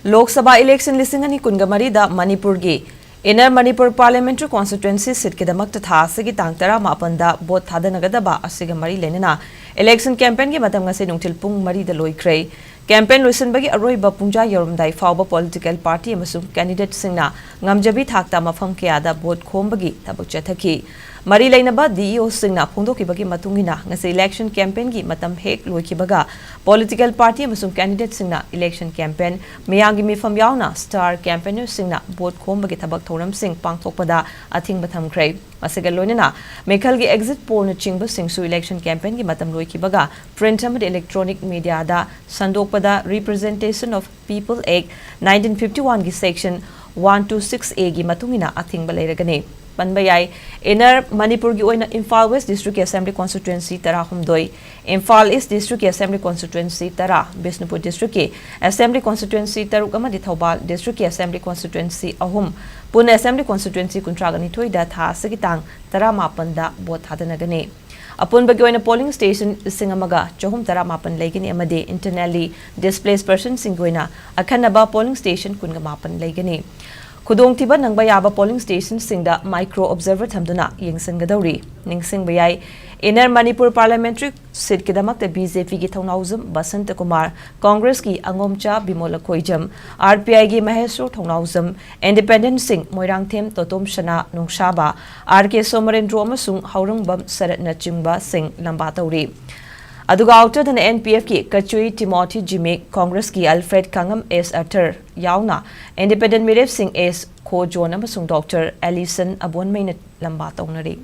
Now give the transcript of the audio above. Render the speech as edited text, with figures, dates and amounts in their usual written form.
Lok Sabha Election lisingani kungamari da Manipur gi Inner Manipur parliamentary constituency sit kidamak tha asigi tang tara mapanda bot thanagadaba asiga mari leinana election campaign gi matam ngasi nungthil pung mari da loikhre campaign luisan bagi aroiba pungja yorumdai fawba political party amasung candidate singna ngamjabi thakta mafam kya da bot khombagi tabuk chathaki mari leinaba DEO singna phongdokibagi matungina ngasi election campaign gi matam hek loikibaga political party amasung candidate singna election campaign miyangi mifam yauna star campaigner singna bot khombagi tabak thoram sing pangthokpada athing batham khre masiga loinana mekhal gi exit poll na chingba singsu election campaign gi matam loikibaga print and electronic media da sandokpada representation of people act 1951 gi section 126A gi matungina athing balairagane Panbayai, Inner Manipur gi oina Imphal West District Assembly Constituency Tara Humdoi, Imphal East District Assembly Constituency Tara, Bisnupur District Assembly Constituency Tarukama di Thobal District Assembly Constituency Ahum, Pune Assembly Constituency Kuntragani Toida Tha Sagitang Tara Mapanda Bot Hadanagane. Upon Bagoina polling station Singamaga, Johum Tara Mapan Lagani Amade, internally displaced person Singuina, Akanaba polling station Kungamapan Lagani. Kudong tiba nang bayaba polling station singda micro observer thamduna yengsan gadauri ningsing bayai Inner Manipur parliamentary seat kidamak te BJP gi thongnauzum Basant Kumar Congress ki Angomcha Bimola Khoijam RPI gi Mahesro thongnauzum Independent Singh Moirang Them Totom Shana Nungshaba RK Somarendro amasung Haurungbam Saratna Chingba Singh lamba tauri Aduga outer than NPF ki Kachui Timothy Jimmy Congress ki Alfred Kangam S. Arthur Yauna Independent Miref Singh S. Ko John amasung Dr. Alison Abonmain lamba taunari